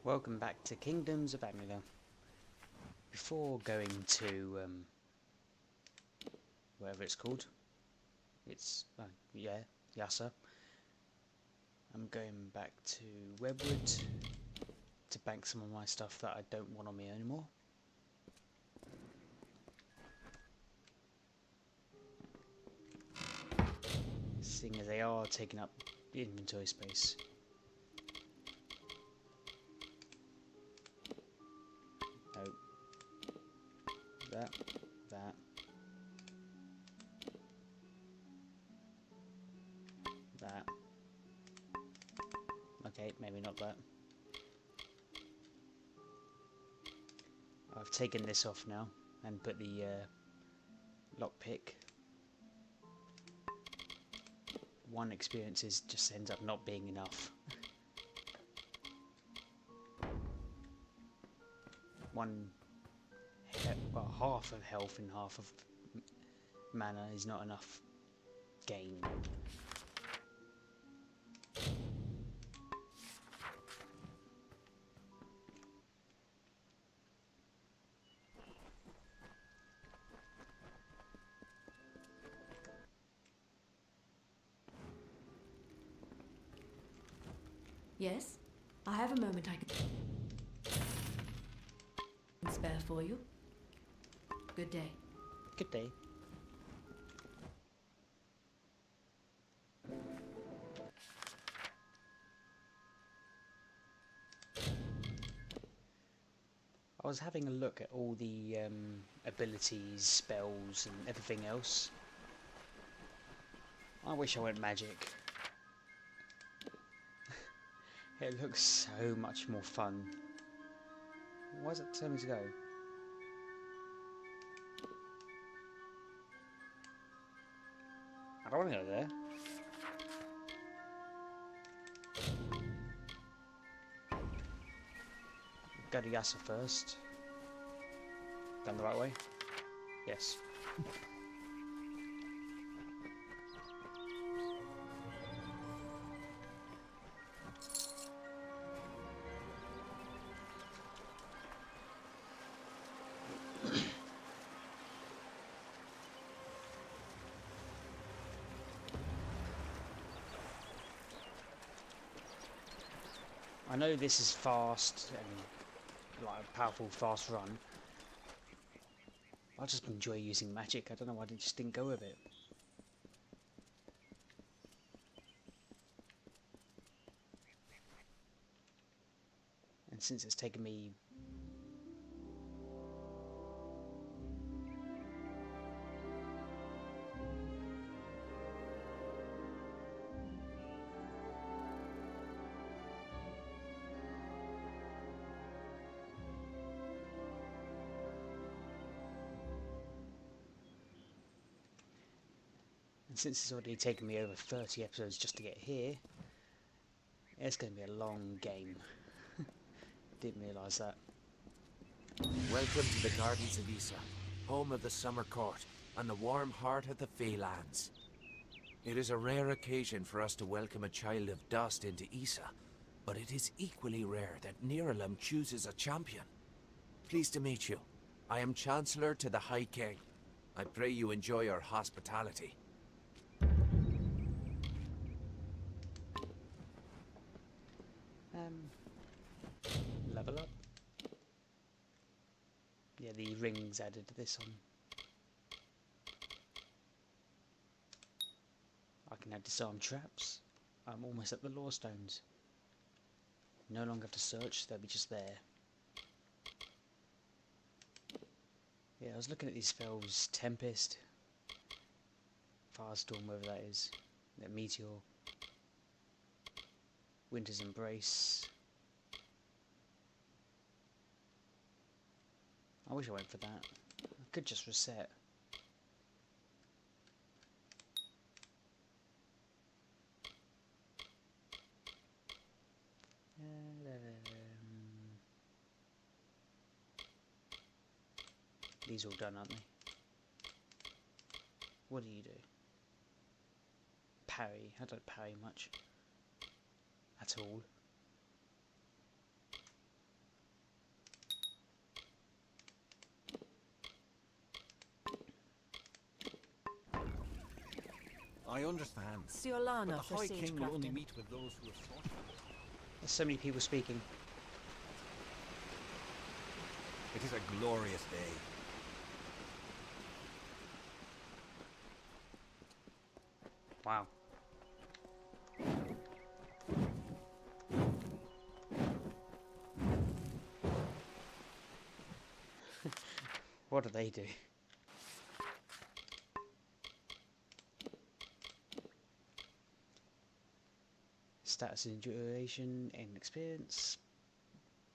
Welcome back to Kingdoms of Amalur. Before going to whatever it's called, yeah, Yasser. I'm going back to Webwood to bank some of my stuff that I don't want on me anymore. Seeing as they are taking up inventory space. No. That. That. Okay, maybe not that. I've taken this off now and put the lockpick. One experience just ends up not being enough. Half of health and half of mana is not enough gain. Yes, I have a moment I can spare for you. Good day. Good day. I was having a look at all the abilities, spells and everything else. I wish I went magic. It looks so much more fun. Why does it tell me to go? I don't want to go there. Go to Yasser first. Done the right way? Yes. I know this is fast and like a powerful fast run. I just enjoy using magic. I don't know why I just didn't go with it. And since it's taken me it's already taken me over 30 episodes just to get here, it's going to be a long game. Didn't realise that. Welcome to the Gardens of Issa, home of the Summer Court, and the warm heart of the Feylands. It is a rare occasion for us to welcome a child of dust into Issa, but it is equally rare that Niralam chooses a champion. Pleased to meet you. I am Chancellor to the High King. I pray you enjoy our hospitality. Level up. Yeah, the rings added to this one. I can now disarm traps. I'm almost at the lore stones. No longer have to search, they'll be just there. Yeah, I was looking at these spells. Tempest, Firestorm, whatever that is, that Meteor, Winter's Embrace. I wish I went for that. I could just reset. These are all done, aren't they? What do you do? Parry. I don't parry much. At all. I understand. Siolana But the for High siege King will only crafting. meet with those who have fought. There's so many people speaking. It is a glorious day. Wow. What do they do? Status and duration, aim and experience,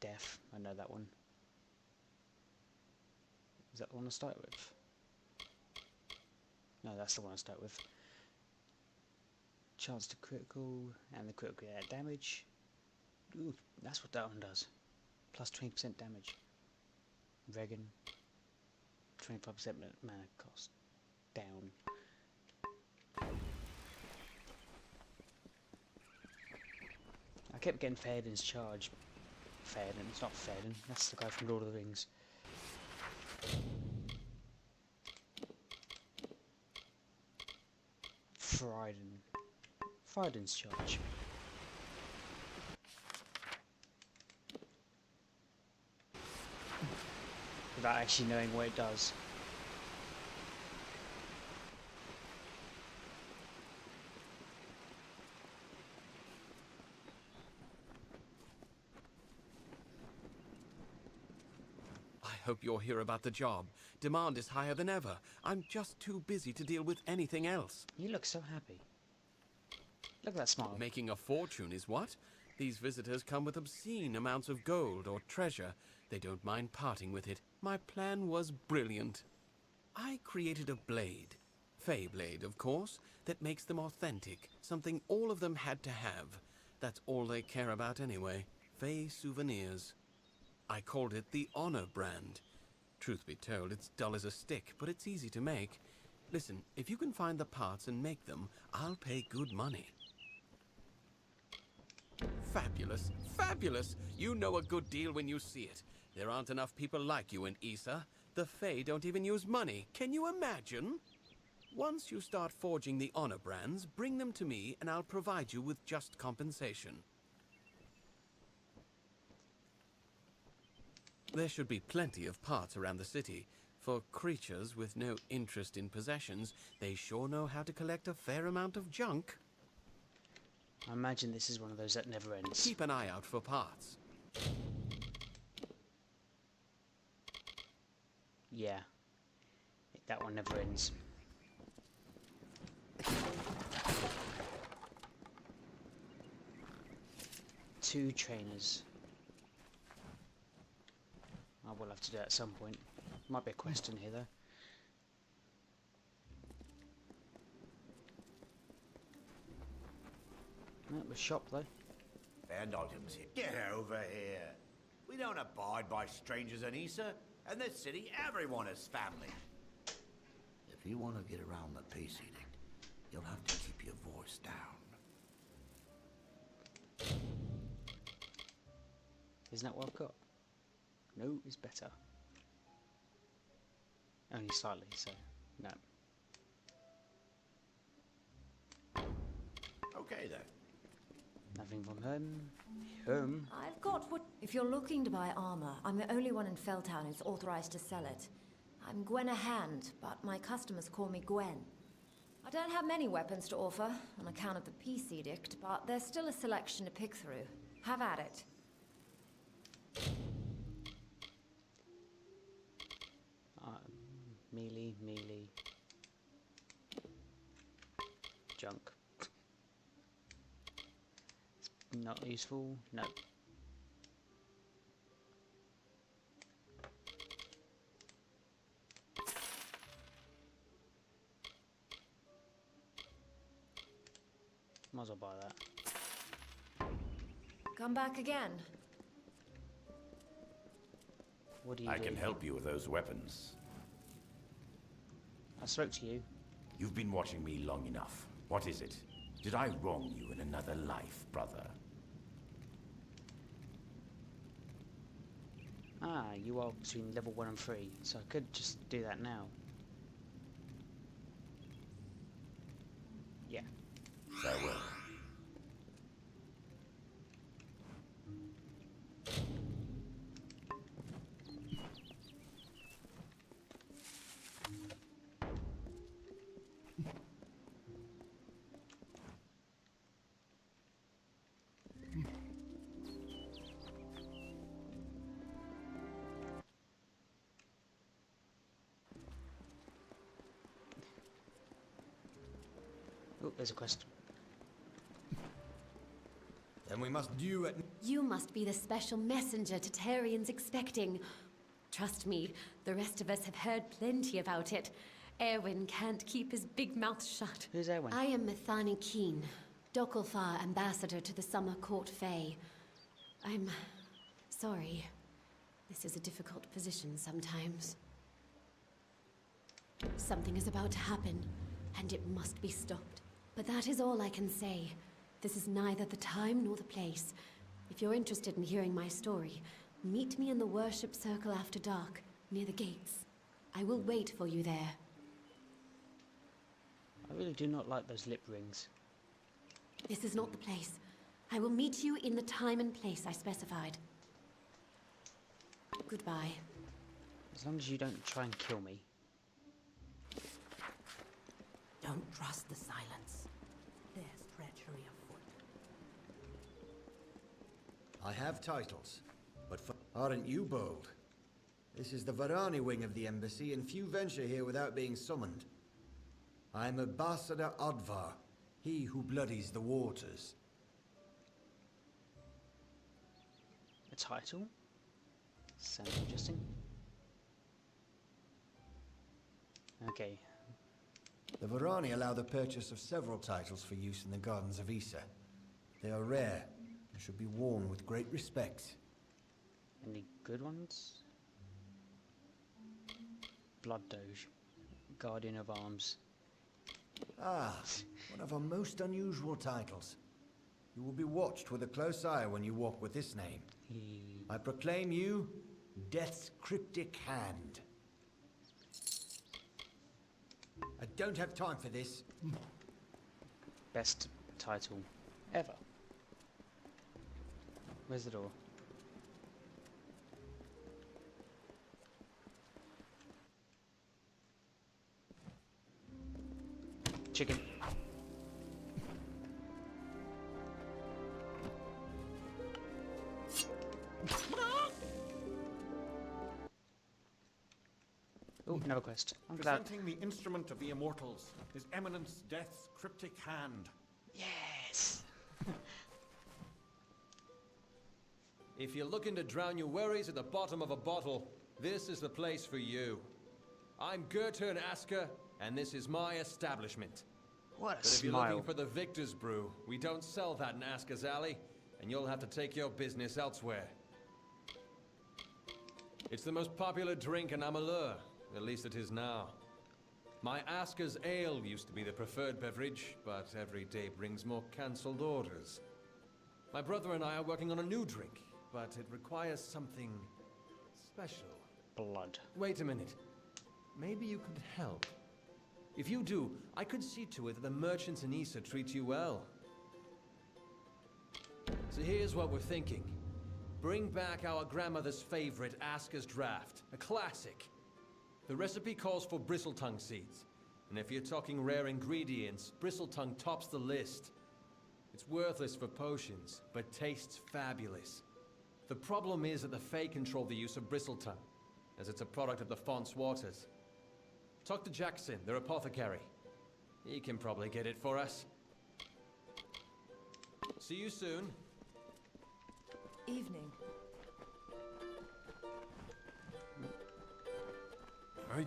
death. I know that one. Is that the one I start with? No, that's the one I start with. Chance to critical and the critical damage. Ooh, that's what that one does. Plus 20% damage. Regan. 25% mana cost. Down. I kept getting Fairden's charge. Fairden, it's not Fairden, that's the guy from Lord of the Rings. Fryden's charge. Without actually knowing what it does. I hope you're here about the job. Demand is higher than ever. I'm just too busy to deal with anything else. You look so happy. Look at that smile. Making a fortune is what? These visitors come with obscene amounts of gold or treasure. They don't mind parting with it. My plan was brilliant. I created a blade. Fey blade, of course, that makes them authentic. Something all of them had to have. That's all they care about anyway. Fey souvenirs. I called it the Honor brand. Truth be told, it's dull as a stick, but it's easy to make. Listen, if you can find the parts and make them, I'll pay good money. Fabulous, fabulous! You know a good deal when you see it. There aren't enough people like you in Issa. The Fae don't even use money. Can you imagine? Once you start forging the Honor brands, bring them to me and I'll provide you with just compensation. There should be plenty of parts around the city. For creatures with no interest in possessions, they sure know how to collect a fair amount of junk. I imagine this is one of those that never ends. Keep an eye out for parts. Yeah. That one never ends. Two trainers. I will have to do that at some point. Might be a quest in here though. That was shop though. Vandaldum's here. Get over here. We don't abide by strangers in Issa. In this city, everyone is family. If you want to get around the peace edict, you'll have to keep your voice down. Isn't that what I've got? No, it's better. Only slightly, so no. Okay then. Nothing from home. Home? I've got what... If you're looking to buy armor, I'm the only one in Felltown who's authorized to sell it. I'm Gwenna Hand, but my customers call me Gwen. I don't have many weapons to offer on account of the peace edict, but there's still a selection to pick through. Have at it. Melee. Junk. Not useful. No. Might as well buy that. Come back again. What do you I do? can help you with those weapons. I spoke to you. You've been watching me long enough. What is it? Did I wrong you in another life, brother? Ah, you are between level 1 and 3, so I could just do that now. Yeah. Oh, there's a quest. Then we must do it. You must be the special messenger Tatarian's expecting. Trust me, the rest of us have heard plenty about it. Erwin can't keep his big mouth shut. Who's Erwin? I am Methani Keen, Dokalfar ambassador to the Summer Court Fae. I'm sorry. This is a difficult position sometimes. Something is about to happen, and it must be stopped. But that is all I can say. This is neither the time nor the place. If you're interested in hearing my story, meet me in the worship circle after dark, near the gates. I will wait for you there. I really do not like those lip rings. This is not the place. I will meet you in the time and place I specified. Goodbye. As long as you don't try and kill me. Don't trust the silence. There's treachery afoot. I have titles, but aren't you bold? This is the Varani wing of the embassy, and few venture here without being summoned. I'm Ambassador Odvar, he who bloodies the waters. A title? Sounds interesting. Okay. The Varani allow the purchase of several titles for use in the gardens of Issa. They are rare, and should be worn with great respect. Any good ones? Blood Doge. Guardian of Arms. Ah, one of our most unusual titles. You will be watched with a close eye when you walk with this name. I proclaim you Death's Cryptic Hand. I don't have time for this. Best title ever. Where's the door? Chicken. Oh, another quest. I'm glad. Presenting the instrument of the immortals, His Eminence Death's cryptic hand. Yes! If you're looking to drown your worries at the bottom of a bottle, this is the place for you. I'm Gertern Asker, and this is my establishment. What a But if you're smile. looking for the Victor's Brew, we don't sell that in Asker's Alley, and you'll have to take your business elsewhere. It's the most popular drink in Amalur, at least it is now. My Asker's Ale used to be the preferred beverage, but every day brings more cancelled orders. My brother and I are working on a new drink, but it requires something special. Blood. Wait a minute. Maybe you could help. If you do, I could see to it that the merchants in Issa treat you well. So here's what we're thinking. Bring back our grandmother's favorite, Asker's Draft, a classic. The recipe calls for bristletongue seeds, and if you're talking rare ingredients, bristletongue tops the list. It's worthless for potions, but tastes fabulous. The problem is that the Fae control the use of bristletongue, as it's a product of the Font's waters. Talk to Jackson, their apothecary. He can probably get it for us. See you soon. Evening. Right?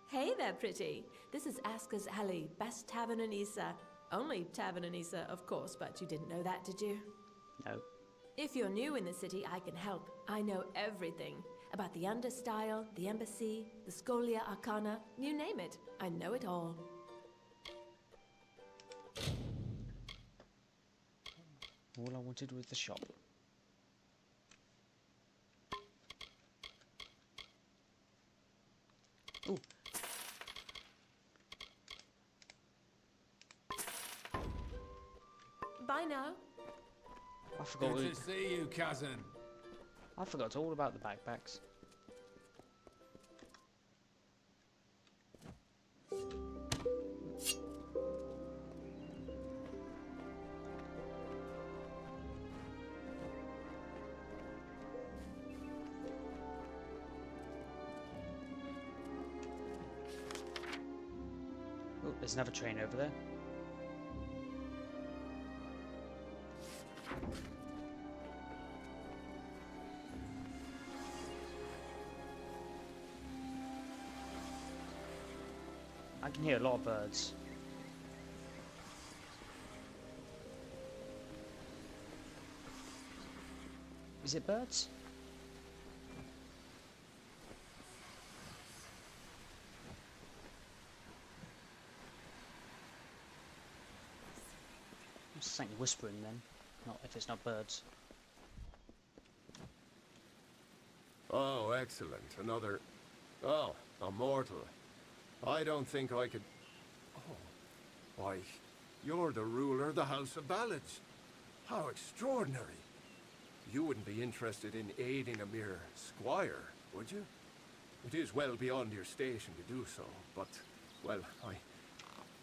Hey there, pretty. This is Asker's Alley, best tavern in Issa. Only tavern in Issa, of course, but you didn't know that, did you? No. If you're new in the city, I can help. I know everything. About the understyle, the embassy, the Scholia Arcana, you name it. I know it all. All I wanted was the shop. Ooh. Bye now. I forgot. Good to see you, cousin. I forgot all about the backpacks. there's another train over there. I can hear a lot of birds. Is it birds? It's something whispering then, not if it's not birds. Oh, excellent. Another... Oh, a mortal. I don't think I could... Oh, why, you're the ruler of the House of Ballads. How extraordinary. You wouldn't be interested in aiding a mere squire, would you? It is well beyond your station to do so, but, well,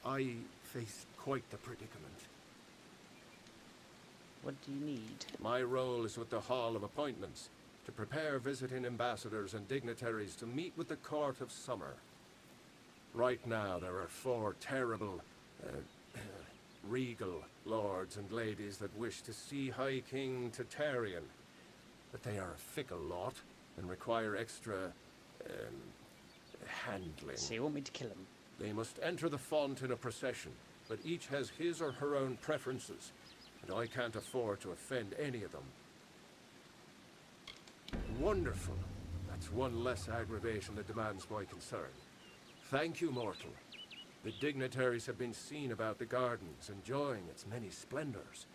I face quite the predicament. What do you need? My role is with the Hall of Appointments, to prepare visiting ambassadors and dignitaries to meet with the Court of Summer. Right now, there are 4 terrible, regal lords and ladies that wish to see High King Tatarian. But they are a fickle lot and require extra, handling. So you want me to kill him? They must enter the font in a procession, but each has his or her own preferences, and I can't afford to offend any of them. Wonderful. That's one less aggravation that demands my concern. Thank you, mortal. The dignitaries have been seen about the gardens, enjoying its many splendors.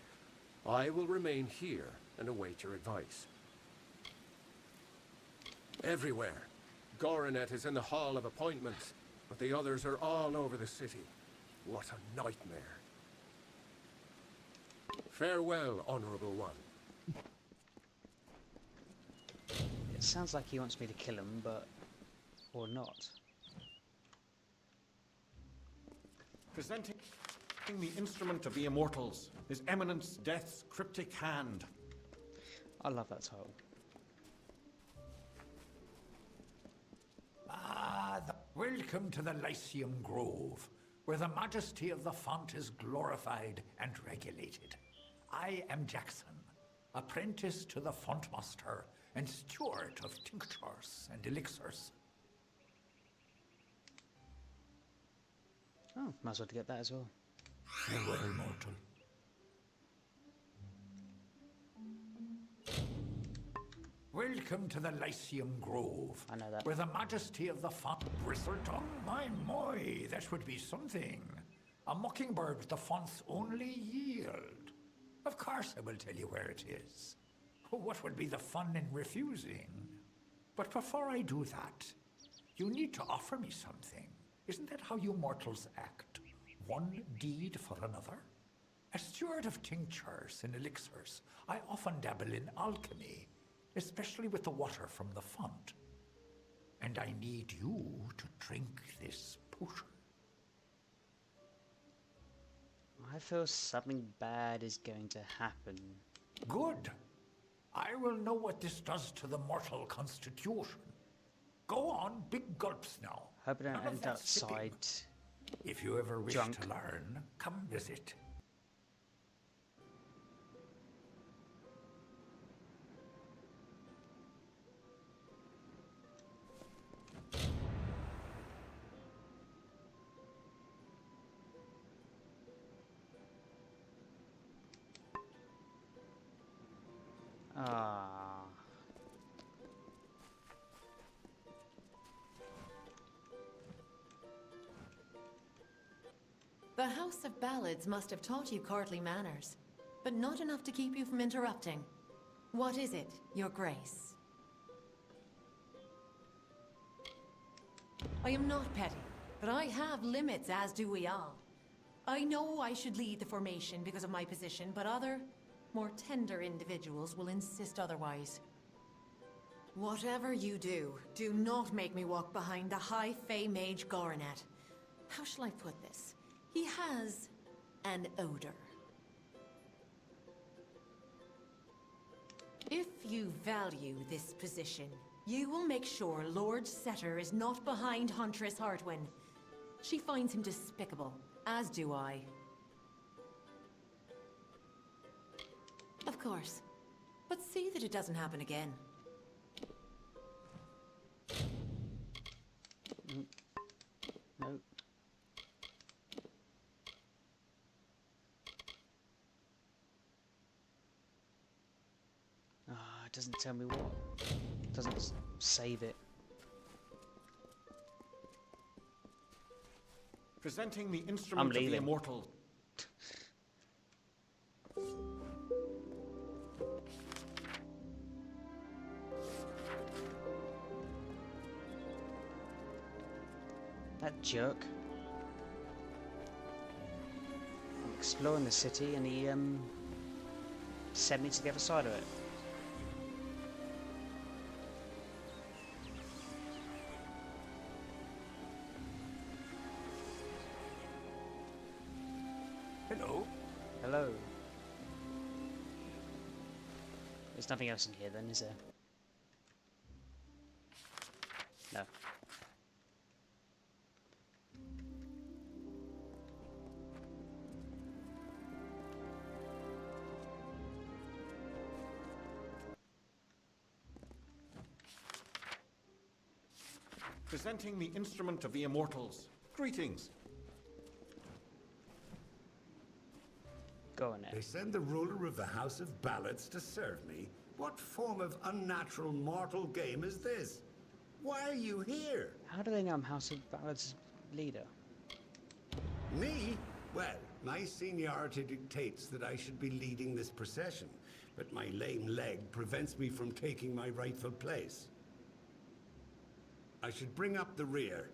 I will remain here and await your advice. Everywhere. Goronet is in the Hall of Appointments, but the others are all over the city. What a nightmare. Farewell, Honorable One. It sounds like he wants me to kill him, but... or not. Presenting the instrument of the immortals, His Eminence Death's cryptic hand. I love that title. Welcome to the Lyceum Grove, where the majesty of the font is glorified and regulated. I am Jackson, apprentice to the fontmaster and steward of tinctures and elixirs. Oh, might as well get that as well. Farewell, mortal. Welcome to the Lyceum Grove. I know that. Where the majesty of the font... Bristletongue? My, that would be something. A mockingbird with the font's only yield. Of course I will tell you where it is. What would be the fun in refusing? But before I do that, you need to offer me something. Isn't that how you mortals act? One deed for another? As steward of tinctures and elixirs, I often dabble in alchemy, especially with the water from the font. And I need you to drink this potion. I feel something bad is going to happen. Good. I will know what this does to the mortal constitution. Go on, big gulps now. Hope I don't None of end that outside. sipping. If you ever wish drunk. to learn, come visit. Ah. The House of Ballads must have taught you courtly manners, but not enough to keep you from interrupting. What is it, Your Grace? I am not petty, but I have limits, as do we all. I know I should lead the formation because of my position, but other, more tender individuals will insist otherwise. Whatever you do, do not make me walk behind the High Fae Mage Goronet. How shall I put this? He has an odor. If you value this position, you will make sure Lord Setter is not behind Huntress Hartwin. She finds him despicable, as do I. Of course. But see that it doesn't happen again. No. Ah, it doesn't tell me what. It doesn't save it. Presenting the instrument of the leaving. immortal. That jerk. I'm exploring the city and he sent me to the other side of it. Hello? Hello. There's nothing else in here then, is there? No. Presenting the instrument of the immortals. Greetings. Go on then. They send the ruler of the House of Ballads to serve me? What form of unnatural mortal game is this? Why are you here? How do they know I'm House of Ballads' leader? Me? Well, my seniority dictates that I should be leading this procession, but my lame leg prevents me from taking my rightful place. I should bring up the rear.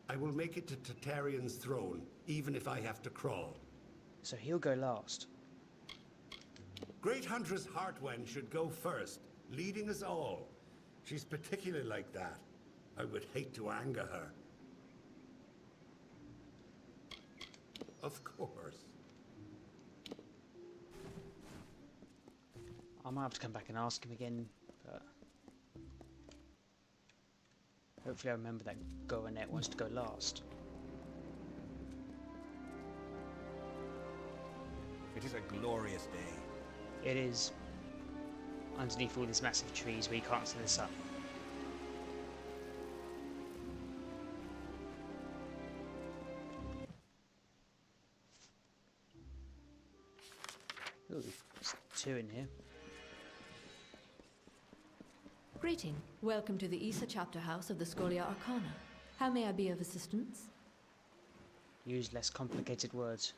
I will make it to Tartaryon's throne, even if I have to crawl. So he'll go last. Great Huntress Heartwen should go first, leading us all. She's particularly like that. I would hate to anger her. Of course. I might have to come back and ask him again, but hopefully I remember that Goranet wants to go last. It is a glorious day. It is underneath all these massive trees where you can't see the sun. Ooh, there's two in here. Greeting. Welcome to the Issa chapter house of the Scholia Arcana. How may I be of assistance? Use less complicated words.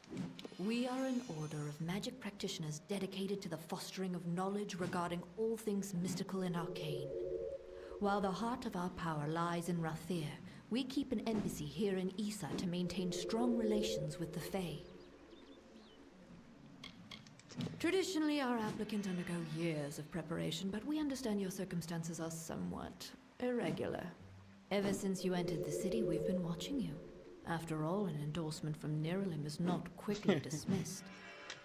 We are an order of magic practitioners dedicated to the fostering of knowledge regarding all things mystical and arcane. While the heart of our power lies in Rathir, we keep an embassy here in Issa to maintain strong relations with the Fae. Traditionally, our applicants undergo years of preparation, but we understand your circumstances are somewhat irregular. Ever since you entered the city, we've been watching you. After all, an endorsement from Niralim is not quickly dismissed.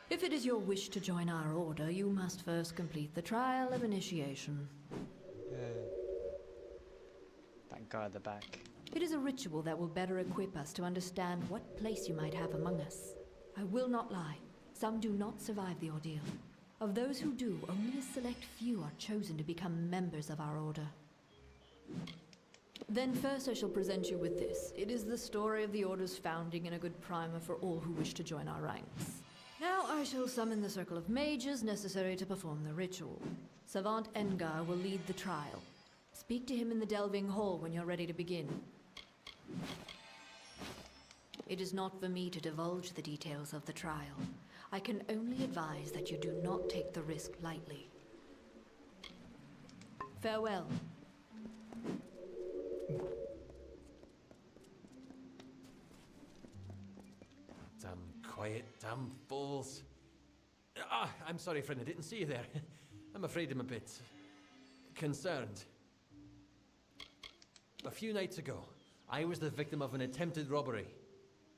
If it is your wish to join our order, you must first complete the trial of initiation. That guy at the back. It is a ritual that will better equip us to understand what place you might have among us. I will not lie. Some do not survive the ordeal. Of those who do, only a select few are chosen to become members of our order. Then first I shall present you with this. It is the story of the Order's founding and a good primer for all who wish to join our ranks. Now I shall summon the circle of mages necessary to perform the ritual. Savant Engar will lead the trial. Speak to him in the Delving Hall when you're ready to begin. It is not for me to divulge the details of the trial. I can only advise that you do not take the risk lightly. Farewell. Damn quiet, damn fools. Ah, I'm sorry, friend, I didn't see you there. I'm afraid I'm a bit concerned. A few nights ago, I was the victim of an attempted robbery.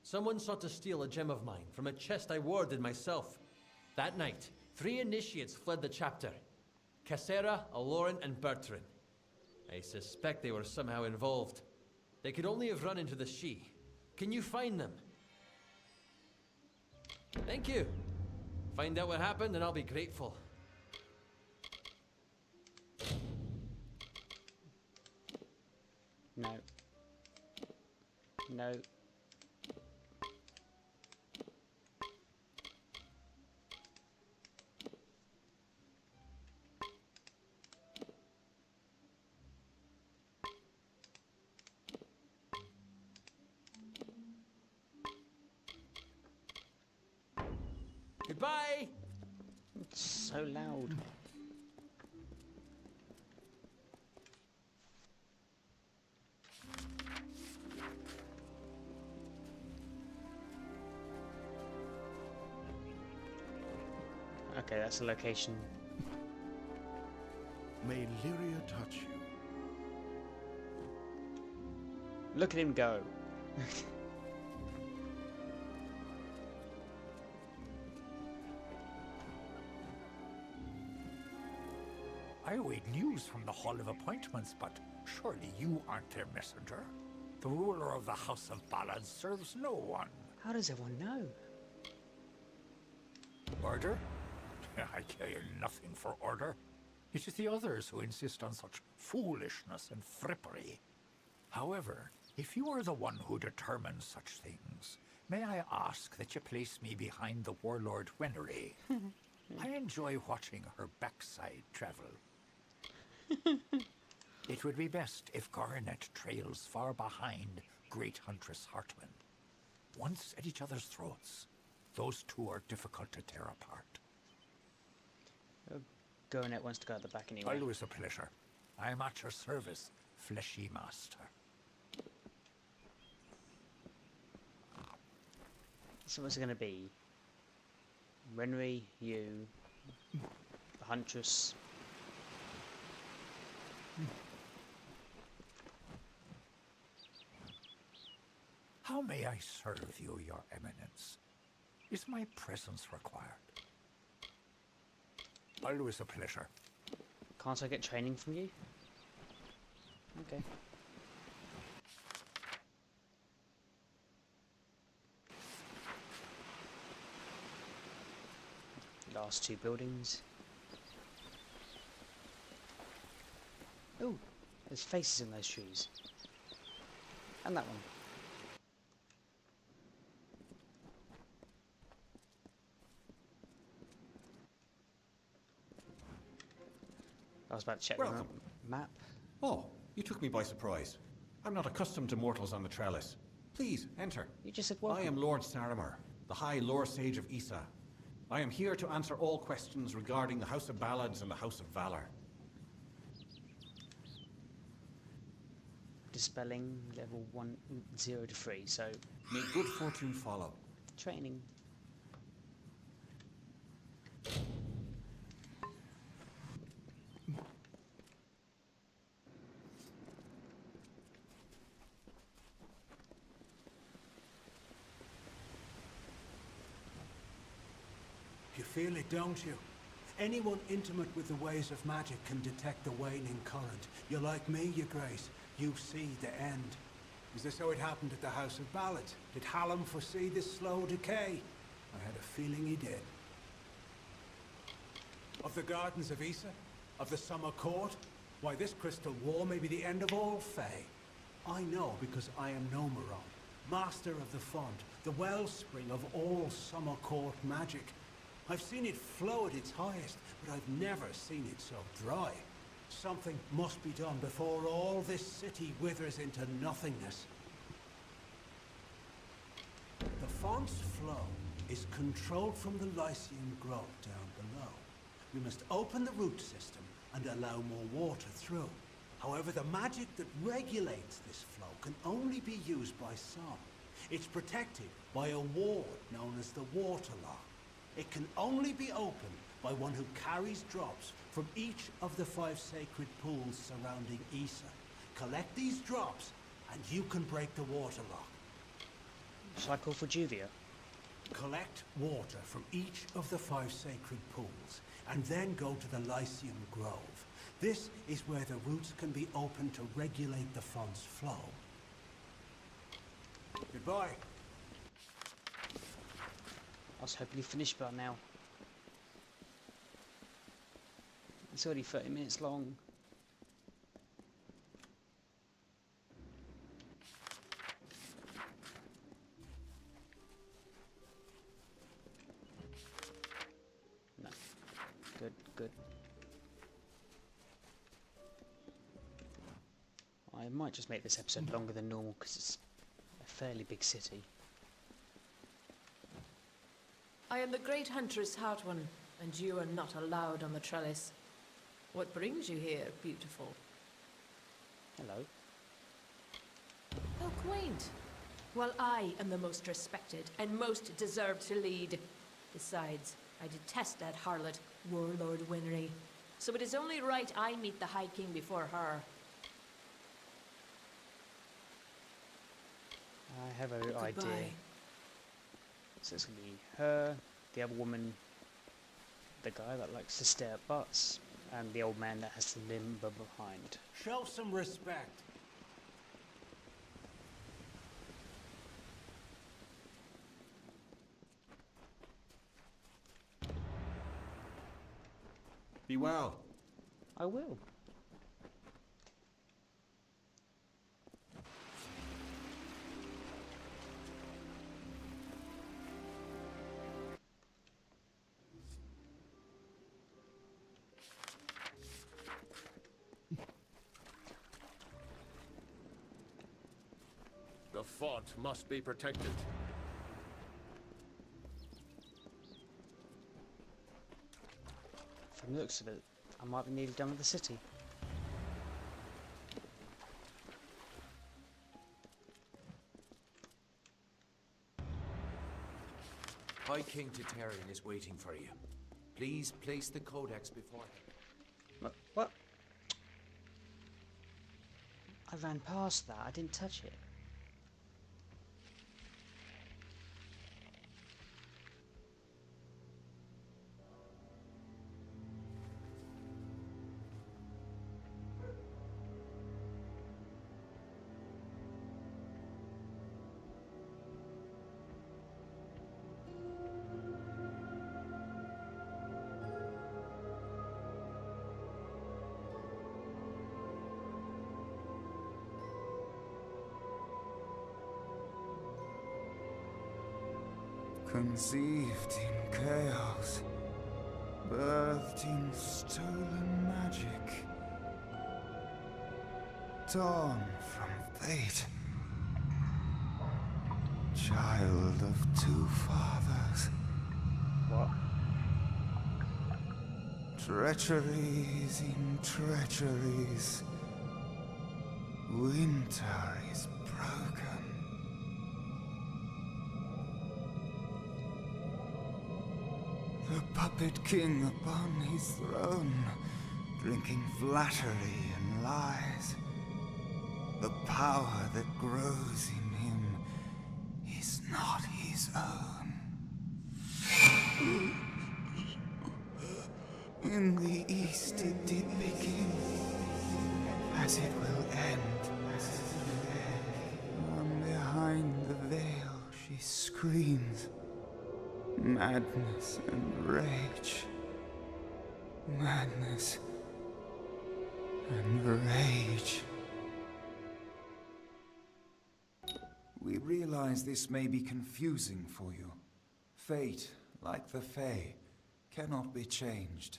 Someone sought to steal a gem of mine from a chest I warded myself. That night, 3 initiates fled the chapter. Cassera, Aloran, and Bertrand. I suspect they were somehow involved. They could only have run into the Shi. Can you find them? Thank you. Find out what happened and I'll be grateful. No. No. Goodbye! It's so loud. Okay, that's the location. May Lyria touch you. Look at him go. I await news from the Hall of Appointments, but surely you aren't their messenger. The ruler of the House of Ballads serves no one. How does everyone know? Order? I care nothing for order. It is the others who insist on such foolishness and frippery. However, if you are the one who determines such things, may I ask that you place me behind the warlord Wenery? I enjoy watching her backside travel. It would be best if Garnet trails far behind Great Huntress Heartland. Once at each other's throats, those two are difficult to tear apart. Garnet wants to go at the back anyway. Always a pleasure. I am at your service, fleshy master. So what's it going to be? Renry, you, the Huntress. How may I serve you, your eminence? Is my presence required? Always a pleasure. Can't I get training from you? Okay. Last two buildings. Oh, there's faces in those trees. And that one. I was about to check the Welcome. map. Oh, you took me by surprise. I'm not accustomed to mortals on the trellis. Please, enter. You just said welcome. I am Lord Saramir, the High Lore Sage of Issa. I am here to answer all questions regarding the House of Ballads and the House of Valor. Dispelling level 0 to 3, so May good fortune follow. training. You feel it, don't you? Anyone intimate with the ways of magic can detect the waning current. You're like me, your grace. You see the end. Is this how it happened at the House of Ballads? Did Hallam foresee this slow decay? I had a feeling he did. Of the Gardens of Issa? Of the Summer Court? Why, this crystal war may be the end of all Fae. I know because I am Nomeron, master of the font, the wellspring of all Summer Court magic. I've seen it flow at its highest, but I've never seen it so dry. Something must be done before all this city withers into nothingness. The font's flow is controlled from the Lycian grove down below. We must open the root system and allow more water through. However, the magic that regulates this flow can only be used by some. It's protected by a ward known as the Waterlock. It can only be opened by one who carries drops from each of the 5 sacred pools surrounding Issa. Collect these drops, and you can break the waterlock. Shall I call for Juvia? Collect water from each of the 5 sacred pools, and then go to the Lycian Grove. This is where the roots can be opened to regulate the font's flow. Goodbye. I was hoping he finished by now. It's already 30 minutes long. No. Good, good. I might just make this episode longer than normal because it's a fairly big city. I am the great huntress Hartwan, and you are not allowed on the trellis. What brings you here, beautiful? Hello. How quaint. Well, I am the most respected and most deserved to lead. Besides, I detest that harlot, Warlord Winry. So it is only right I meet the High King before her. I have an idea. Goodbye. So it's going to be her, the other woman, the guy that likes to stare at butts, and the old man that has to limber behind. Show some respect. Be well. I will. The fort must be protected. From the looks of it, I might be nearly done with the city. High King Titarian is waiting for you. Please place the codex before him. What? I ran past that, I didn't touch it. Conceived in chaos, birthed in stolen magic, torn from fate, child of two fathers. What? Treacheries in treacheries, winter is broken. The puppet king upon his throne, drinking flattery and lies. The power that grows in him is not his own. In the east it did begin, as it will end. From behind the veil she screams. Madness and rage. Madness and rage. We realize this may be confusing for you. Fate, like the Fae, cannot be changed.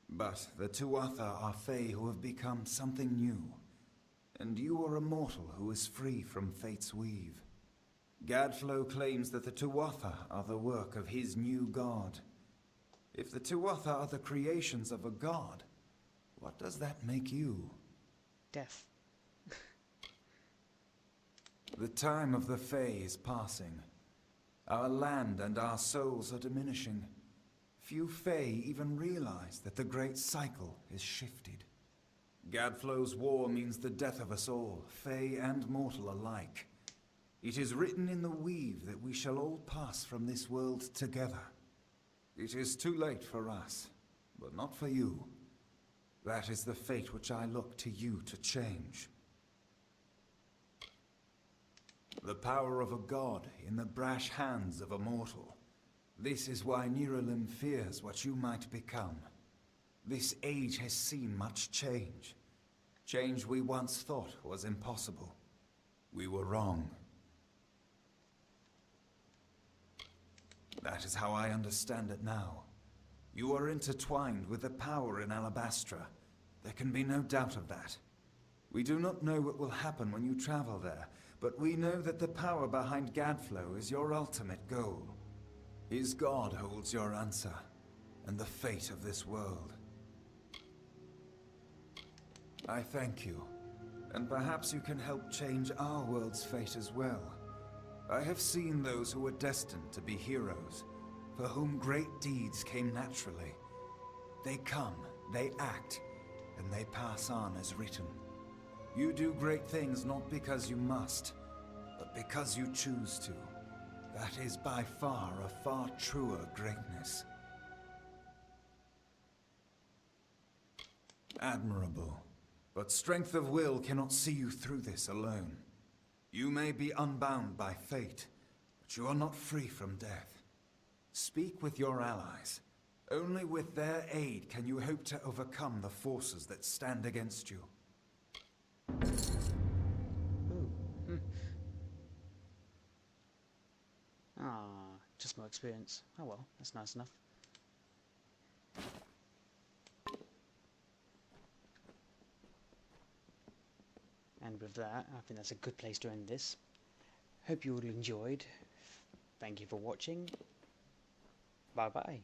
But the Tuatha are Fae who have become something new. And you are a mortal who is free from Fate's weave. Gadflow claims that the Tuatha are the work of his new god. If the Tuatha are the creations of a god, what does that make you? Death. The time of the Fae is passing. Our land and our souls are diminishing. Few Fae even realize that the great cycle is shifted. Gadflow's war means the death of us all, Fae and mortal alike. It is written in the weave that we shall all pass from this world together. It is too late for us, but not for you. That is the fate which I look to you to change. The power of a god in the brash hands of a mortal. This is why Niralim fears what you might become. This age has seen much change. Change we once thought was impossible. We were wrong. That is how I understand it now. You are intertwined with the power in Alabastra. There can be no doubt of that. We do not know what will happen when you travel there, but we know that the power behind Gadflow is your ultimate goal. His god holds your answer, and the fate of this world. I thank you, and perhaps you can help change our world's fate as well. I have seen those who were destined to be heroes, for whom great deeds came naturally. They come, they act, and they pass on as written. You do great things not because you must, but because you choose to. That is by far a far truer greatness. Admirable. But strength of will cannot see you through this alone. You may be unbound by fate, but you are not free from death. Speak with your allies. Only with their aid can you hope to overcome the forces that stand against you. Ah, just more experience. Oh well, that's nice enough. And with that, I think that's a good place to end this. Hope you all enjoyed. Thank you for watching. Bye bye.